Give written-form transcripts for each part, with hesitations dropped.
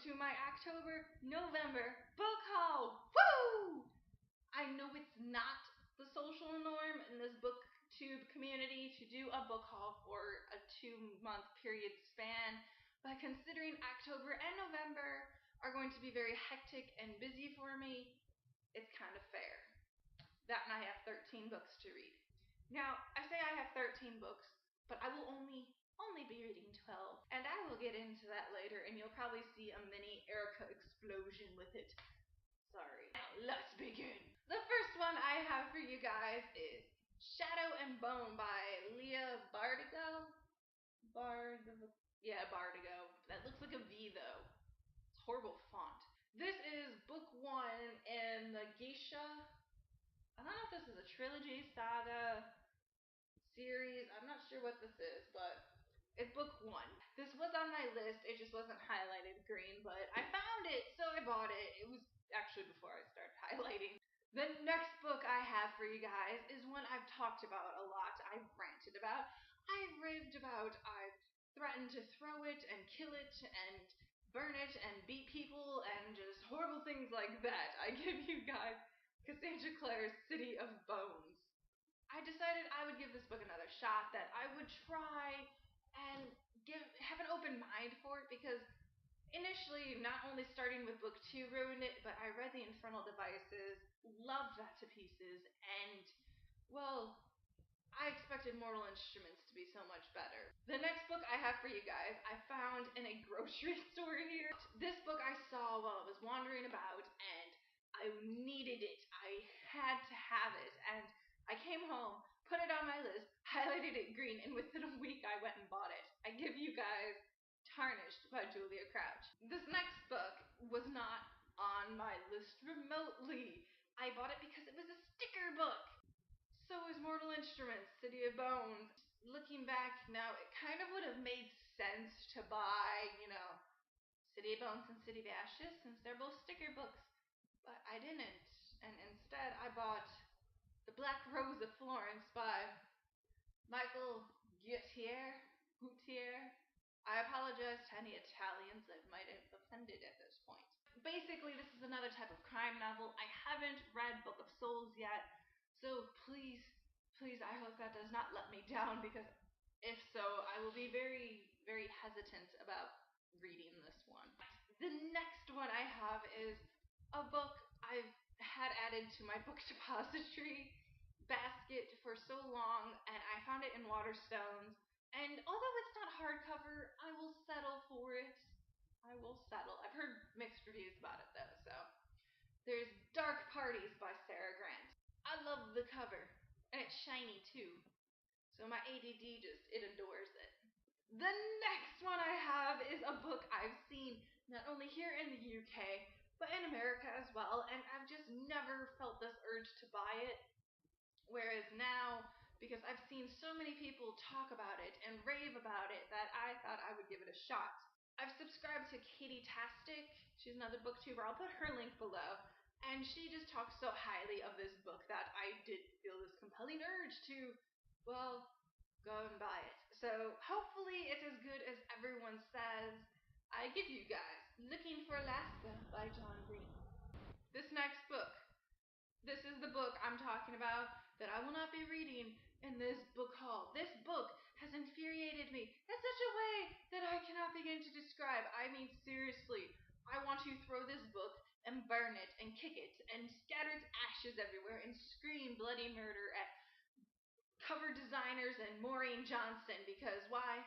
to my October, November book haul. Woo! I know it's not the social norm in this booktube community to do a book haul for a 2-month period span, but considering October and November are going to be very hectic and busy for me, it's kind of fair. That and I have 13 books to read. Now, I say I have 13 books, but I will only be reading 12. And I will get into that later, and you'll probably see a mini Erica explosion with it. Sorry. Now, let's begin. The first one I have for you guys is Shadow and Bone by Leah Bardugo. Bardugo. That looks like a V, though. It's horrible font. This is book 1 in the Geisha. I don't know if this is a trilogy, saga, series. I'm not sure what this is, but it's book 1. This was on my list. It just wasn't highlighted green, but I found it, so I bought it. It was actually before I started highlighting. The next book I have for you guys is one I've talked about a lot. I've ranted about. I've raved about. I've threatened to throw it and kill it and burn it and beat people and just horrible things like that. I give you guys Cassandra Clare's City of Bones. I decided I would give this book another shot, that I would try and have an open mind for it, because initially, not only starting with book 2 ruined it, but I read The Infernal Devices, loved that to pieces, and, well, I expected Mortal Instruments to be so much better. The next book I have for you guys, I found in a grocery store here. This book I saw while I was wandering about, and I needed it. I had to have it, and I came home, put it on my list, highlighted it green, and within a week I went and bought it. I give you guys Tarnished by Julia Crouch. This next book was not on my list remotely. I bought it because it was a sticker book. So is Mortal Instruments, City of Bones. Looking back now, it kind of would have made sense to buy, City of Bones and City of Ashes, since they're both sticker books. But I didn't, and instead I bought The Black Rose of Florence by Michael Gutierre. I apologize to any Italians that might have offended at this point. Basically, this is another type of crime novel. I haven't read Book of Souls yet, so please, I hope that does not let me down, because if so, I will be very, very hesitant about reading this one. The next one I have is a book I've had added to my book depository basket for so long, and I found it in Waterstones. And although it's not hardcover, I will settle for it. I've heard mixed reviews about it, though, so. There's Dark Parties by Sarah Grant. I love the cover, and it's shiny, too. So my ADD it adores it. The next one I have is a book I've seen not only here in the UK, but in America as well, and I've just never felt this urge to buy it. Whereas now, because I've seen so many people talk about it and rave about it, that I thought I would give it a shot. I've subscribed to Katie Tastic. She's another booktuber. I'll put her link below. And she just talks so highly of this book that I did feel this compelling urge to, well, go and buy it. So hopefully it's as good as everyone says. I give you guys Looking for Alaska by John Green. This next book. This is the book I'm talking about that I will not be reading in this book haul. This book has infuriated me in such a way that I cannot begin to describe. I mean, seriously, I want to throw this book and burn it and kick it and scatter its ashes everywhere and scream bloody murder at cover designers and Maureen Johnson, because why?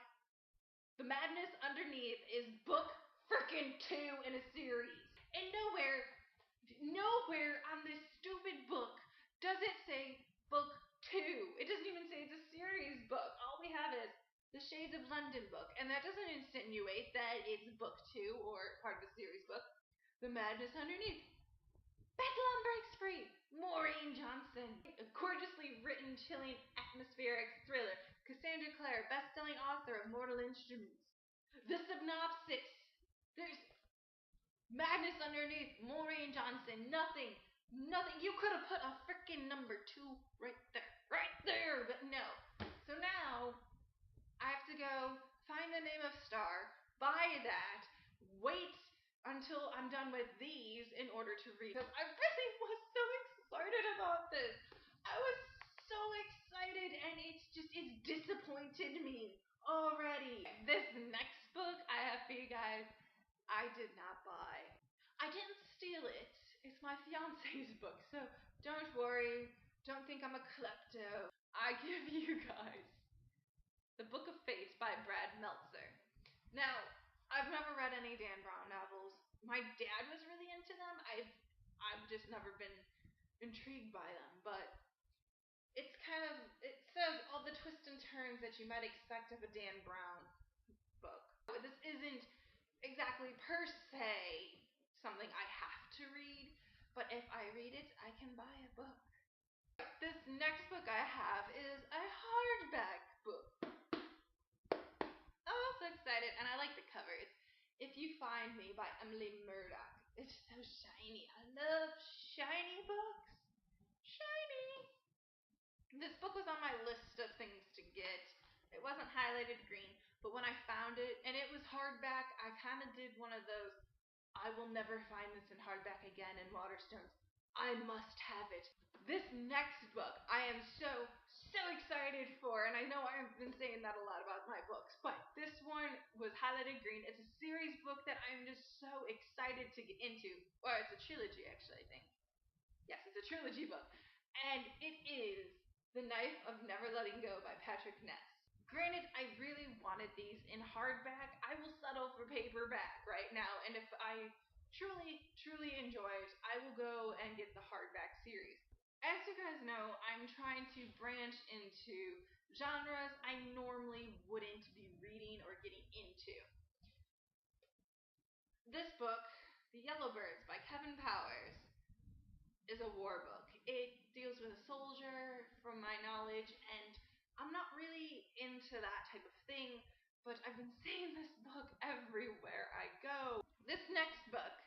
The madness underneath is book frickin' 2 in a series. And nowhere on this stupid book does it say book 2. It doesn't even say it's a series book. All we have is the Shades of London book, and that doesn't insinuate that it's book 2 or part of a series book. The madness underneath. Bedlam breaks free. Maureen Johnson. A gorgeously written, chilling, atmospheric thriller. Cassandra Clare, best-selling author of Mortal Instruments. The synopsis. There's madness underneath. Maureen Johnson. Nothing. You could have put a freaking number 2 right there, but no. So now I have to go find the name of Star, buy that, wait until I'm done with these in order to read. Because I really was so excited about this. I was so excited, and it's disappointed me already. This next book I have for you guys, I did not buy. I didn't steal it. It's my fiance's book, so don't worry. Don't think I'm a klepto. I give you guys The Book of Fate by Brad Meltzer. Now, I've never read any Dan Brown novels. My dad was really into them. I've just never been intrigued by them, but it says all the twists and turns that you might expect of a Dan Brown book. This isn't exactly per se something I have to read, but if I read it, I can buy a book. This next book I have is a hardback book. Oh, so excited, and I like the cover. It's If You Find Me by Emily Murdoch. It's so shiny. I love shiny books. Shiny! This book was on my list of things to get. It wasn't highlighted green, but when I found it, and it was hardback, I kind of did one of those, I will never find this in hardback again in Waterstones. I must have it. This next book I am so excited for, and I know I've been saying that a lot about my books, but this one was highlighted green. It's a series book that I'm just so excited to get into. Or it's a trilogy, actually, I think. Yes, it's a trilogy book. And it is The Knife of Never Letting Go by Patrick Ness. Granted, I really wanted these in hardback. I will settle for paperback right now, and if I truly enjoy it, I will go and get the hardback series. As you guys know, I'm trying to branch into genres I normally wouldn't be reading or getting into. This book, The Yellowbirds by Kevin Powers, is a war book. It deals with a soldier, from my knowledge, and I'm not really into that type of thing, but I've been seeing this book everywhere I go. This next book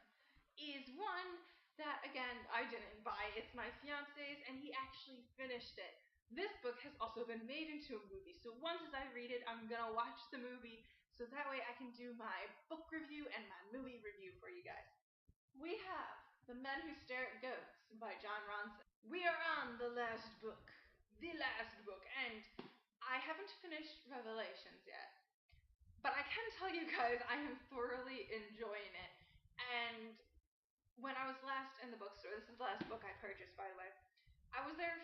is one that, again, I didn't buy. It's my fiance's, and he actually finished it. This book has also been made into a movie, so once as I read it, I'm gonna watch the movie, so that way I can do my book review and my movie review for you guys. We have The Men Who Stare at Goats by Jon Ronson. We are on the last book. The last book. And I haven't finished Revelations yet. But I can tell you guys I am thoroughly enjoying it. And when I was last in the bookstore, this is the last book I purchased, by the way. I was there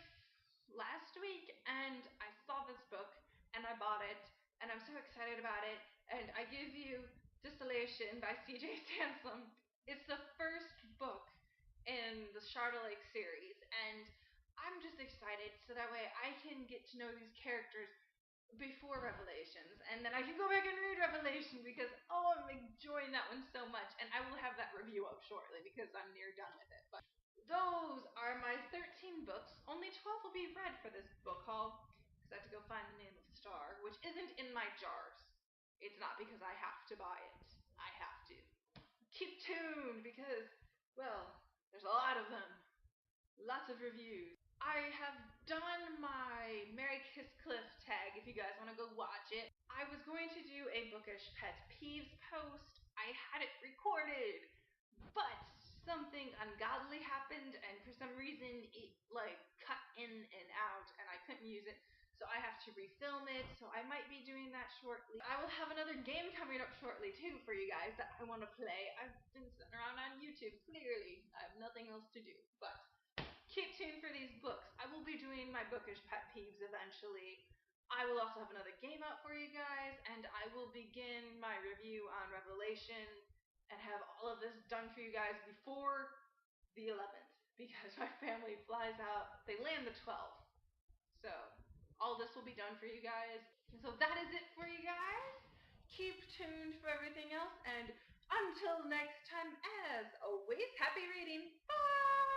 last week and I saw this book and I bought it and I'm so excited about it. And I give you Distillation by C.J. Sansom. It's the first book in the Charter Lake series, and I'm just excited so that way I can get to know these characters before Revelations, and then I can go back and read Revelation because, oh, I'm enjoying that one so much, and I will have that review up shortly because I'm near done with it. But those are my 13 books. Only 12 will be read for this book haul because I have to go find the name of the star, which isn't in my jars. It's not because I have to buy it. I have to. Keep tuned because, well, there's a lot of them. Lots of reviews. I have done my Mary Kiss Cliff tag if you guys want to go watch it. I was going to do a bookish pet peeves post. I had it recorded, but something ungodly happened, and for some reason it cut in and out, and I couldn't use it. So I have to refilm it, so I might be doing that shortly. I will have another game coming up shortly, too, for you guys that I want to play. I've been sitting around on YouTube, clearly. I have nothing else to do, but keep tuned for these books. I will be doing my bookish pet peeves eventually. I will also have another game out for you guys, and I will begin my review on Revelation and have all of this done for you guys before the 11th, because my family flies out. They land the 12th. So all this will be done for you guys. So that is it for you guys. Keep tuned for everything else, and until next time, as always, happy reading. Bye!